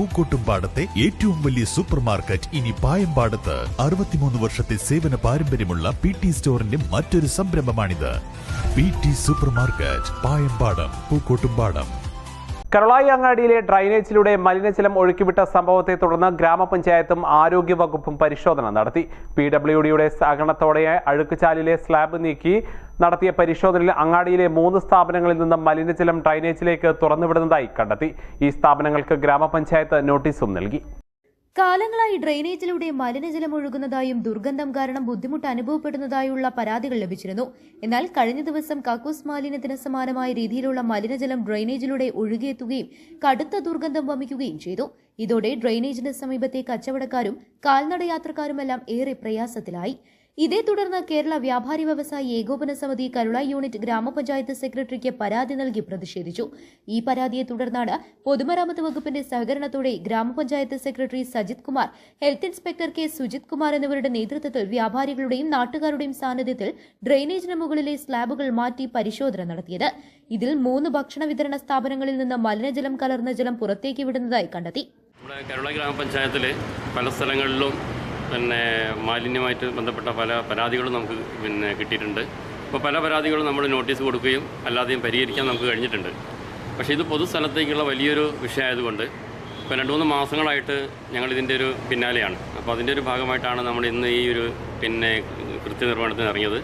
പൂക്കോട്ടുംപാടത്തെ ഏറ്റവും വലിയ super market ഇനി പായമ്പാടത്ത്. 63 വർഷത്തെ സേവന പാരമ്പര്യമുള്ള PT സ്റ്റോറിന്റെ മറ്റൊരു സംരംഭമാണിത്. PT super market, Payambadam, Pookkottumpadam. Karulai അങ്ങാടിയിലെ ഡ്രൈനേജിലൂടെ മലിനജലം ഒഴുക്കിവിട്ട സംഭവത്തെ തുടർന്ന് ഗ്രാമപഞ്ചായത്തും ആരോഗ്യവകുപ്പും പരിശോധന നടത്തി. PWDയുടെ സഹകരണത്തോടെ അഴുക്കുചാലിലെ സ്ലാബ് നീക്കി നടത്തിയ പരിശോധനയിൽ അങ്ങാടിയിലെ 3 സ്ഥാപനങ്ങളിൽ നിന്ന് മലിനജലം ഡ്രൈനേജിലേക്ക് തുറന്നുവിടുന്നതായി കണ്ടെത്തി. ഈ സ്ഥാപനങ്ങൾക്ക് ഗ്രാമപഞ്ചായത്ത് നോട്ടീസും നൽകി. കാലങ്ങളായി ഡ്രെയിനേജിലൂടെ മലിനജലം ഒഴുകുന്നതായും ദുർഗന്ധം കാരണം ബുദ്ധിമുട്ട് അനുഭവപ്പെടുന്നതായുള്ള പരാതികൾ ലഭിച്ചിരുന്നു. എന്നാൽ കഴിഞ്ഞ ദിവസം കക്കൂസ് മാലിന്യത്തിന് സമാനമായ രീതിയിലുള്ള മലിനജലം ഡ്രെയിനേജിലൂടെ ഒഴുകിയെത്തുകയും കടുത്ത ദുർഗന്ധം വമിക്കുകയും ചെയ്തു. ഇതോടെ ഡ്രെയിനേജിന് സമീപത്തെ കച്ചവടക്കാരും കാൽനട യാത്രക്കാരുമെല്ലാം ഏറെ പ്രയാസത്തിലായി. ഇതേ തുടർന്ന് കേരള വ്യാപാരി വ്യവസായി ഏകോപന സമിതി കരുളായി യൂണിറ്റ് ഗ്രാമപഞ്ചായത്ത് സെക്രട്ടറിക്ക് പരാതി നൽകി പ്രതിഷേധിച്ചു. ഈ പരാതിയെ തുടർന്നാണ് പൊതുമരാമത്ത് വകുപ്പിന്റെ സഹകരണത്തോടെ ഗ്രാമപഞ്ചായത്ത് secretary Sajith Kumar, health inspector K Sujith Kumar എന്നിവരുടെ നേതൃത്വത്തിൽ വ്യാപാരികളുടെയും നാട്ടുകാരുടെയും സാന്നിധ്യത്തിൽ ഡ്രെയിനേജിന് മുകളിലെ സ്ലാബുകൾ മാറ്റി പരിശോധന നടത്തിയത്. ഇതിൽ 3 ഭക്ഷണ വിതരണ സ്ഥാപനങ്ങളിൽ നിന്ന് മലിനജലം കലർന്ന ജലം പുറത്തേക്ക് വിടുന്നതായി കണ്ടെത്തി. കരുളായി ഗ്രാമപഞ്ചായത്തിലെ പല സ്ഥലങ്ങളിലും മാലിന്യമായിട്ട് ബന്ധപ്പെട്ട പല പരാതികളും നമുക്ക് കിട്ടിയിട്ടുണ്ട്. അപ്പോൾ പല പരാതികളും നമ്മൾ നോട്ടീസ് കൊടുക്കുകയും അല്ലാതെയും പരിഹരിക്കാൻ നമുക്ക് കഴിഞ്ഞിട്ടുണ്ട്. പക്ഷേ ഇത് പൊതുസ്ഥലത്തേക്കുള്ള വലിയൊരു വിഷയമായതുകൊണ്ട് ഇപ്പോൾ 2-3 മാസങ്ങളായിട്ട് ഞങ്ങളിതിൻ്റെ ഒരു പിന്നാലെയാണ്. അപ്പോൾ അതിൻ്റെ ഒരു ഭാഗമായിട്ടാണ് നമ്മൾ ഇന്ന് ഈ ഒരു കൃത്യനിർവഹണത്തിന് ഇറങ്ങിയത്.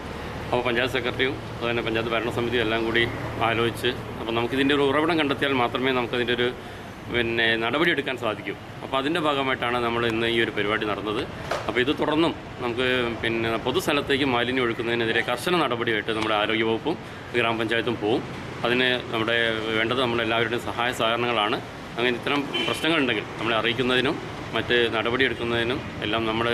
അപ്പോൾ പഞ്ചായത്ത് സെക്രട്ടറിയും അതുപോലെ പഞ്ചായത്ത് ഭരണസമിതിയും എല്ലാം കൂടി ആലോചിച്ച് അപ്പോൾ നമുക്കിതിൻ്റെ ഒരു ഉറവിടം കണ്ടെത്തിയാൽ മാത്രമേ നമുക്കതിൻ്റെ ഒരു നടപടിയെടുക്കാൻ സാധിക്കും. അപ്പോൾ അതിൻ്റെ ഭാഗമായിട്ടാണ് നമ്മൾ ഇന്ന് ഈ ഒരു പരിപാടി നടന്നത്. അപ്പോൾ ഇത് തുടർന്നും നമുക്ക് പൊതുസ്ഥലത്തേക്ക് മാലിന്യം ഒഴുക്കുന്നതിനെതിരെ കർശന നടപടിയായിട്ട് നമ്മുടെ ആരോഗ്യവകുപ്പും ഗ്രാമപഞ്ചായത്തും പോവും. അതിന് വേണ്ടത് നമ്മളെല്ലാവരുടെയും സഹായ സഹകരണങ്ങളാണ്. അങ്ങനെ ഇത്തരം പ്രശ്നങ്ങളുണ്ടെങ്കിൽ നമ്മളെ അറിയിക്കുന്നതിനും മറ്റ് നടപടിയെടുക്കുന്നതിനും എല്ലാം നമ്മൾ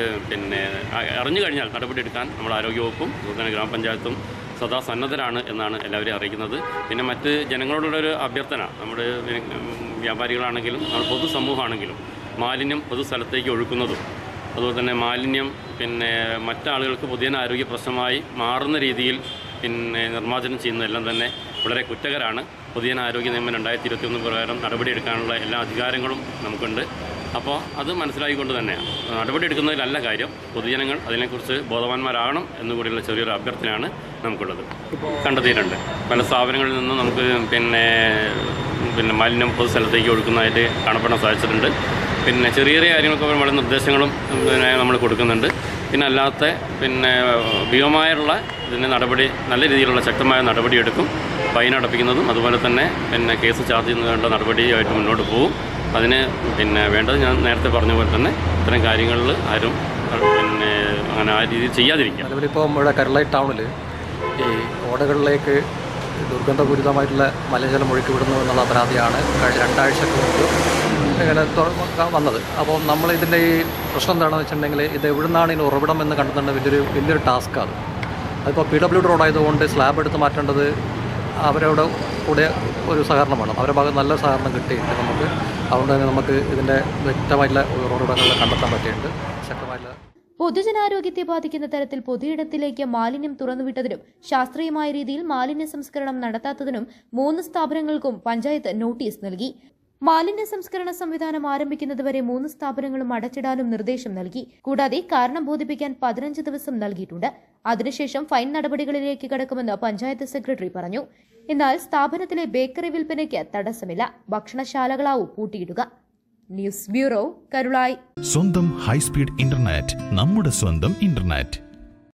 അറിഞ്ഞു കഴിഞ്ഞാൽ നടപടിയെടുക്കാൻ നമ്മുടെ ആരോഗ്യവകുപ്പും അതുപോലെ ഗ്രാമപഞ്ചായത്തും സദാ സന്നദ്ധരാണ് എന്നാണ് എല്ലാവരെയും അറിയിക്കുന്നത്. പിന്നെ മറ്റ് ജനങ്ങളോടുള്ളൊരു അഭ്യർത്ഥന, നമ്മുടെ വ്യാപാരികളാണെങ്കിലും നമ്മൾ പൊതുസമൂഹമാണെങ്കിലും മാലിന്യം പൊതുസ്ഥലത്തേക്ക് ഒഴുക്കുന്നതും അതുപോലെ തന്നെ മാലിന്യം മറ്റാളുകൾക്ക് പൊതുജന ആരോഗ്യ പ്രശ്നമായി മാറുന്ന രീതിയിൽ നിർമ്മാർജ്ജനം ചെയ്യുന്നതെല്ലാം തന്നെ വളരെ കുറ്റകരമാണ്. പൊതുജന ആരോഗ്യ നിയമം 2021 പ്രകാരം നടപടിയെടുക്കാനുള്ള എല്ലാ അധികാരങ്ങളും നമുക്കുണ്ട്. അപ്പോൾ അത് മനസ്സിലാക്കിക്കൊണ്ട് തന്നെ നടപടിയെടുക്കുന്നതിലല്ല കാര്യം, പൊതുജനങ്ങൾ അതിനെക്കുറിച്ച് ബോധവാന്മാരാകണം എന്നുകൂടിയുള്ള ചെറിയൊരു അഭ്യർത്ഥനയാണ് നമുക്കുള്ളത്. കണ്ടെത്തിയിട്ടുണ്ട് പല സ്ഥാപനങ്ങളിൽ നിന്നും നമുക്ക് മാലിന്യം പൊതുസ്ഥലത്തേക്ക് ഒഴുക്കുന്നതായിട്ട് കാണപ്പെടാൻ സാധിച്ചിട്ടുണ്ട്. ചെറിയ ചെറിയ കാര്യങ്ങൾക്ക് വളരെ നിർദ്ദേശങ്ങളും നമ്മൾ കൊടുക്കുന്നുണ്ട്. പിന്നെ അല്ലാത്ത ഭീമമായുള്ള ഇതിന് നടപടി നല്ല രീതിയിലുള്ള ശക്തമായ നടപടിയെടുക്കും. ഫൈൻ അടപ്പിക്കുന്നതും അതുപോലെ തന്നെ കേസ് ചാർജ് ചെയ്യുന്നതിനുള്ള നടപടിയായിട്ട് മുന്നോട്ട് പോകും. അതിന് വേണ്ടത് ഞാൻ നേരത്തെ പറഞ്ഞ പോലെ തന്നെ ഇത്തരം കാര്യങ്ങളിൽ ആരും അങ്ങനെ ആ രീതിയിൽ ചെയ്യാതിരിക്കുക. അതുപോലെ ഇവിടെ കരുളായി ടൗണിൽ ഈ ഓടകളിലേക്ക് ദുർഗന്ധപൂരിതമായിട്ടുള്ള മലിനജലം ഒഴുക്കിവിടുന്നു എന്നുള്ള പരാതിയാണ് കഴിഞ്ഞ 2 ആഴ്ചക്ക് മുമ്പ് ഇങ്ങനെ വന്നത്. അപ്പോൾ നമ്മൾ ഇതിൻ്റെ ഈ പ്രശ്നം എന്താണെന്ന് വെച്ചിട്ടുണ്ടെങ്കിൽ ഇത് എവിടുന്നാണ് ഇതിന് ഉറവിടം എന്ന് കണ്ടെത്തേണ്ട വലിയൊരു ടാസ്ക്കാണ്. അതിപ്പോൾ PWD റോഡായതുകൊണ്ട് സ്ലാബ് എടുത്ത് മാറ്റേണ്ടത് അവരുടെ കൂടെ ഒരു സഹകരണം വേണം. അവരുടെ ഭാഗത്ത് നല്ല സഹകരണം കിട്ടിയിട്ടുണ്ട് നമുക്ക്. അതുകൊണ്ട് തന്നെ നമുക്ക് ഇതിൻ്റെ വ്യക്തമായിട്ടുള്ള ഉറവിടങ്ങൾ കണ്ടെത്താൻ പറ്റിയിട്ടുണ്ട്. ശക്തമായിട്ടുള്ള പൊതുജനാരോഗ്യത്തെ ബാധിക്കുന്ന തരത്തിൽ പൊതുയിടത്തിലേക്ക് മാലിന്യം തുറന്നുവിട്ടതിനും ശാസ്ത്രീയമായ രീതിയിൽ മാലിന്യ സംസ്കരണം നടത്താത്തതിനും 3 സ്ഥാപനങ്ങൾക്കും പഞ്ചായത്ത് നോട്ടീസ് നൽകി. മാലിന്യ സംസ്കരണ സംവിധാനം ആരംഭിക്കുന്നതുവരെ 3 സ്ഥാപനങ്ങളും അടച്ചിടാനും നിർദ്ദേശം നൽകി. കൂടാതെ കാരണം ബോധിപ്പിക്കാൻ 15 ദിവസം നൽകിയിട്ടുണ്ട്. അതിനുശേഷം ഫൈൻ നടപടികളിലേക്ക് കടക്കുമെന്ന് പഞ്ചായത്ത് സെക്രട്ടറി പറഞ്ഞു. എന്നാൽ സ്ഥാപനത്തിലെ ബേക്കറി വിൽപ്പനയ്ക്ക് തടസ്സമില്ല. ഭക്ഷണശാലകളാവും പൂട്ടിയിടുക. News bureau, Karulai. സ്വന്തം ഹൈസ്പീഡ് ഇന്റർനെറ്റ്, നമ്മുടെ സ്വന്തം ഇന്റർനെറ്റ്.